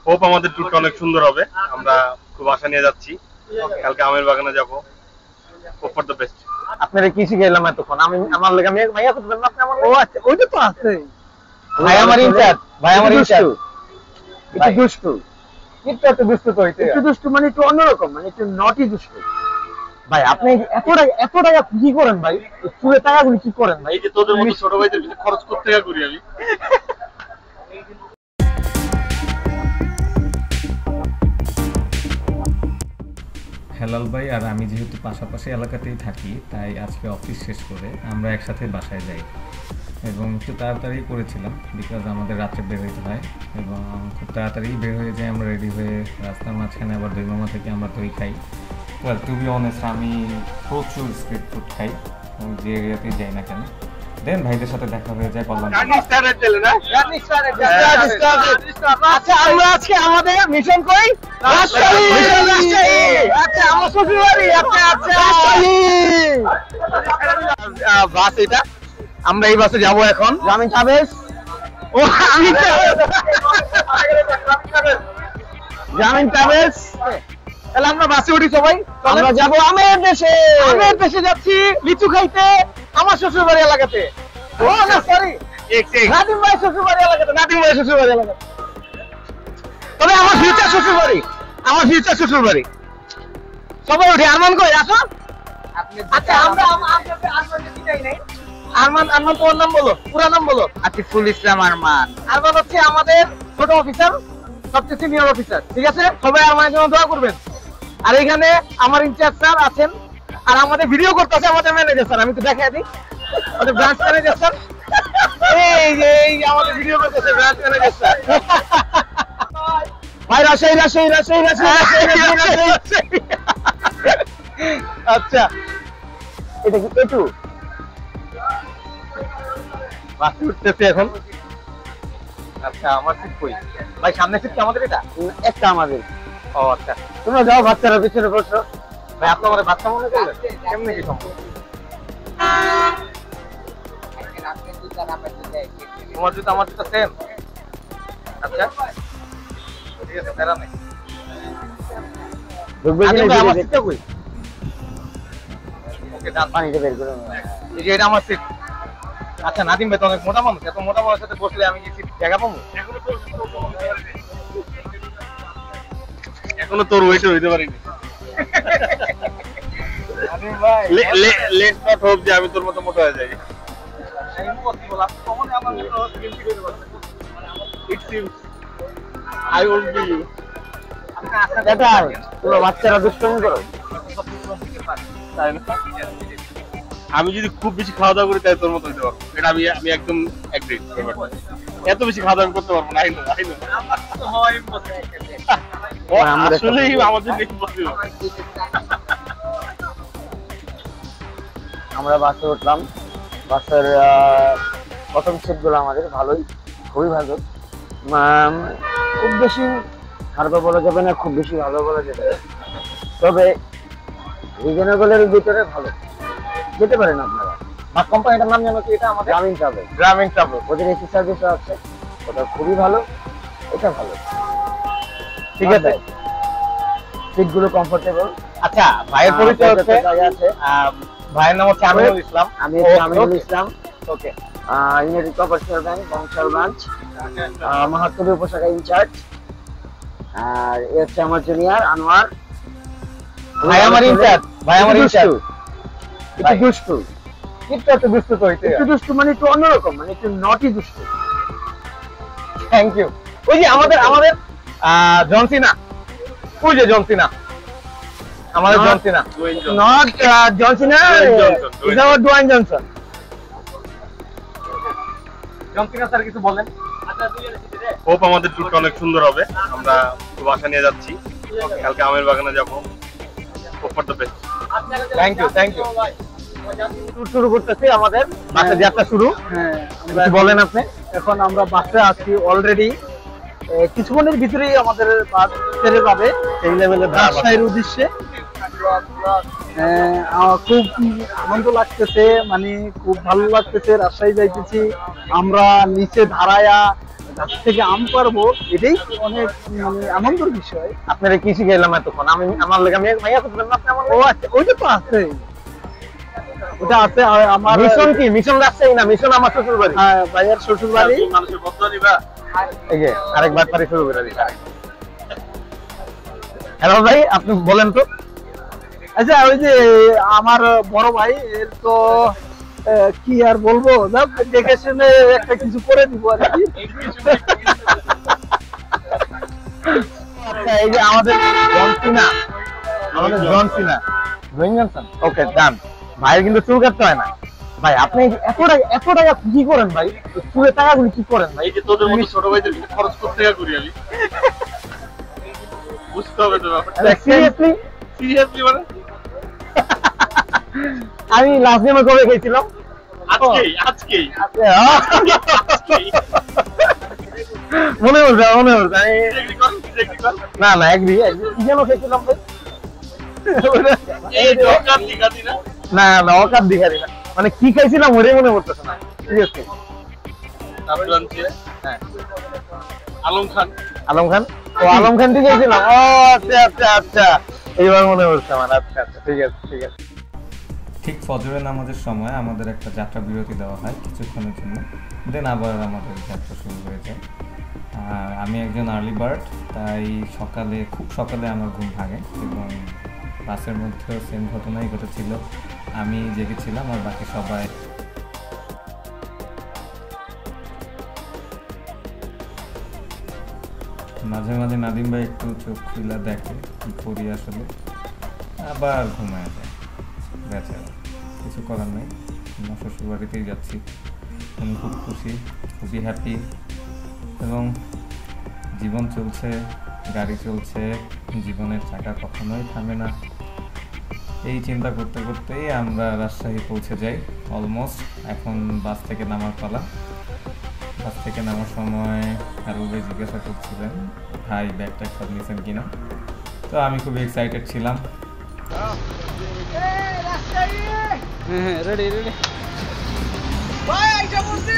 Hope আমাদের ট্যুরটা অনেক সুন্দর হবে। আমরা খুব আশা নিয়ে যাচ্ছি, কালকে আমের বাগানে যাব। Hope for the best. আপনারা কি শিখাইলাম এতক্ষণ? আমি আমার লেগে মাইয়া করবেন না আপনি আমার? ও আচ্ছা, ওইটা তো আছে ভাই, আমার ইনচার্জ ভাই, আমার ইনচার্জ একটু দুষ্টু, একটু দুষ্টু তো হইতে, একটু দুষ্টু মানে একটু অন্যরকম, মানে একটু নটি দুষ্টু। ভাই আপনি এত টাকা কি করেন ভাই? চুলে টাকাগুলি কি করেন ভাই? এই যে তোদের মতো ছোট ভাইদের পিছনে খরচ করতে টাকা করি আমি। হেলাল ভাই আর আমি যেহেতু পাশাপাশি এলাকাতেই থাকি, তাই আজকে অফিস শেষ করে আমরা একসাথে বাসায় যাই এবং একটু তাড়াতাড়ি করেছিলাম বিকজ আমাদের রাত্রে বের হইতে হয় এবং খুব তাড়াতাড়ি বের হয়ে যাই আমরা রেডি হয়ে। রাস্তার মাঝখানে আবার দই মামা থেকে আমরা দই খাই। ওয়েল টু বি অনেস্ট, আমি প্রচুর স্ট্রিট ফুড খাই যে এরিয়াতেই যাই না কেন। দেন ভাইদের সাথে দেখা হয়ে যায় কল্যাণ। আচ্ছা আমরা আজকে আমাদের মিশন কই? রাজশাহী। আচ্ছা আমার শ্বশুর বাড়ি। আচ্ছা বাস এটা, আমরা এই বাসে যাব এখন। গ্রামীণ ট্রাভেলস। ও আমি গ্রামীণ ট্রাভেলস। তাহলে আমরা বাসে উঠি সবাই, আমরা যাব আমের দেশে। আমের দেশে যাচ্ছি লিচু খাইতে আমার শ্বশুর বাড়ি এলাকাতে। ও না সরি, নাদিম ভাই শ্বশুর বাড়ি এলাকাতে, নাদিম ভাই শ্বশুর বাড়ি এলাকাতে। তবে আমার ফিউচার শ্বশুর বাড়ি, আমার ফিউচার শ্বশুর বাড়ি। সবাই উঠে। আরমান কই আসো? আচ্ছা আমরা আরমানকে চিনাই নাই। আরমান তোমার নাম বলো, পুরো নাম বলো। আতিফুল ইসলাম আরমান। আরমান হচ্ছে আমাদের ছোট অফিসার, সবচেয়ে সিনিয়র অফিসার। ঠিক আছে, সবাই আরমানের জন্য দোয়া করবেন। আর এখানে আমার ইনচার্জ স্যার আছেন, আর আমাদের ভিডিও করতেছে আমাদের ম্যানেজার স্যার। আমি তো দেখাই দিই, আমাদের ব্রাঞ্চ ম্যানেজার স্যার। এই যে আমাদের ভিডিও করতেছে ব্রাঞ্চ ম্যানেজার স্যার। ভাই রাজশাহী। আচ্ছা এটা কি এটু? বাসে উঠতেছে এখন। আচ্ছা আমার সিট কই ভাই? সামনে সিট কি আমাদের? এটা একটা আমাদের। ও আচ্ছা, তোমরা যাও, বাচ্চারা পিছনে বসো। ভাই আপনি আমাদের বাচ্চা মনে করলেন? কেমনে কি সম্ভব? তোমার জুতো আমার জুতো সেম? আচ্ছা ঠিক আছে, ফেরা নেই। আমার সিটটা কই? ওকে ডান পানিটা বের করে এই যে এটা আমার সিট। আচ্ছা নাদিম ভাই তো অনেক মোটা মানুষ, এত মোটা মানুষের সাথে বসলে আমি কি সিট জায়গা পাবো? এখনো তোর ওয়েটে হইতে পারিনি। লেটস নট হোপ যে আমি তোর মতো মোটা হয়ে যাই। It seems I won't be you. তোমরা বাচ্চারা দুষ্টুমি করো। আমি যদি খুব বেশি খাওয়া দাওয়া করি তাই তোর মতো হইতে পারবো, এটা আমি একদম এগ্রি। এত বেশি খাওয়া দাওয়া করতে পারবো না। আসলেই আমাদের ইম্পসিবল। আমরা বাসে উঠলাম। বাসের প্রথম সিটগুলো আমাদের ভালোই, খুবই ভালো। খুব বেশি খারাপ বলা যাবে না, খুব বেশি ভালো বলা যাবে না, তবে রিজনেবলের ভিতরে ভালো, যেতে পারেন আপনারা। বাস কোম্পানিটার নাম জানো কি? এটা আমাদের গ্রামীণ ট্রাভেল। গ্রামীণ ট্রাভেল, ওদের এসি সার্ভিসও আছে, ওটা খুবই ভালো, এটা ভালো। ঠিক আছে, সিটগুলো কমফোর্টেবল। আচ্ছা ভাইয়ের পরিচয় হচ্ছে, ভাইয়ের নাম হচ্ছে আমিনুল ইসলাম। আমি Aminul Islam. Okay, United Commercial Bank Bangshal branch, মহাত্মী উপশাখা ইনচার্জ। আর এ হচ্ছে আমার জুনিয়র আনোয়ার। ভাই আমার ইনচার্জ, ভাই আমার ইনচার্জ। একটু দুষ্টু, একটু দুষ্টু তো হইতে, একটু দুষ্টু মানে একটু অন্যরকম, মানে একটু নটি দুষ্টু। Thank you. ওই যে আমাদের জনসিনা, ওই যে জনসিনা, আমাদের John Cena, not John Cena, is our Dwayne Johnson. John Cena sir কিছু বলেন। হোপ আমাদের ট্যুরটা অনেক সুন্দর হবে। আমরা খুব আশা নিয়ে যাচ্ছি, কালকে আমের বাগানে যাব। Hope for the best. Thank you, thank you. Tour শুরু করতেছি, আমাদের বাসের যাত্রা শুরু। হ্যাঁ, কি বলেন আপনি? এখন আমরা বাসে আছি অলরেডি, কিছুক্ষণের ভিতরেই আমাদের বাস ছেড়ে যাবে সেই লেভেলে রাজশাহীর উদ্দেশ্যে। খুব আনন্দ লাগতেছে, মানে খুব ভালো লাগতেছে। রাজশাহী যাইতেছি আমরা, নিচে ধারায়া গাছ থেকে আম পারবো, এটাই অনেক মানে আনন্দের বিষয়। আপনারা কি শিখাইলাম এতক্ষণ? আমি আমার লেগে মাইয়া করবেন না আপনি আমার ও আচ্ছা, ওইটা তো আছে, ওটা আছে। আর আমার মিশন কি? মিশন রাজশাহী না, মিশন আমার শ্বশুর বাড়ি। ভাইয়ের শ্বশুর বাড়ি। মানুষের বদলা দিবা। এই যে আরেকবার পারি শুরু করে দিই। হ্যালো ভাই, আপনি বলেন তো। আচ্ছা, ওই যে আমার বড় ভাই, এর তো কি আর বলবো, দেখে শুনে একটা কিছু করে দিব আর কি। আচ্ছা, এই যে আমাদের জন সিনা, আমাদের জন সিনা, ডুয়েন জনসন। ওকে, ডান। ভাইয়ের কিন্তু চুল কাটতে হয় না। ভাই আপনি এত টাকা কি করেন ভাই? চুলের টাকাগুলি কি করেন ভাই? এই যে তোদের মতো ছোট ভাইদের কিন্তু খরচ করতে করি আমি। বুঝতে হবে তো ব্যাপারটা। সিরিয়াসলি সিরিয়াসলি মানে আমি লাস্ট টাইমে কবে গেছিলাম? আজকেই মনে পড়ছে। আমি ডিগ্রি কর। না না, একদিন কি যেন খেয়েছিলাম ভাই? এই দোকান দিগাতি না। না না, অকাত দিঘারি না, মানে কি খাইছিলাম ওটাই মনে পড়তেছে না। সিরিয়াসলি। হ্যাঁ, আলম খান। আলম খান। ও আলম খান থেকে গেছিলাম। ও আচ্ছা আচ্ছা আচ্ছা, এইবার মনে পড়ছে আমার। আচ্ছা আচ্ছা, ঠিক আছে ঠিক আছে। ঠিক ফজরের নামাজের সময় আমাদের একটা যাত্রা বিরতি দেওয়া হয় কিছুক্ষণের জন্য, দেন আবার আমাদের যাত্রা শুরু হয়ে যায়। আর আমি একজন আর্লি বার্ড, তাই খুব সকালে আমার ঘুম ভাঙে এবং বাসের মধ্যেও সেম ঘটনাই ঘটেছিল। আমি জেগেছিলাম আর বাকি সবাই মাঝে মাঝে নাদিম ভাই একটু চোখ খুলে দেখে কি করি আসলে, আবার ঘুমায় যায় বেচারা। কিছু করার নেই, আমার শ্বশুর বাড়িতেই যাচ্ছি। আমি খুব খুশি, খুবই হ্যাপি, এবং জীবন চলছে, গাড়ি চলছে, জীবনের চাকা কখনোই থামে না। এই চিন্তা করতে করতেই আমরা রাজশাহী পৌঁছে যাই অলমোস্ট। এখন বাস থেকে নামার পালা। বাস থেকে নামার সময় হারুল ভাই জিজ্ঞাসা করছিলেন ভাই ব্যাগটা সব নিয়েছেন কিনা, তো আমি খুবই এক্সাইটেড ছিলাম। হ্যাঁ, রেডি রেডি ভাই, আইসা বলছি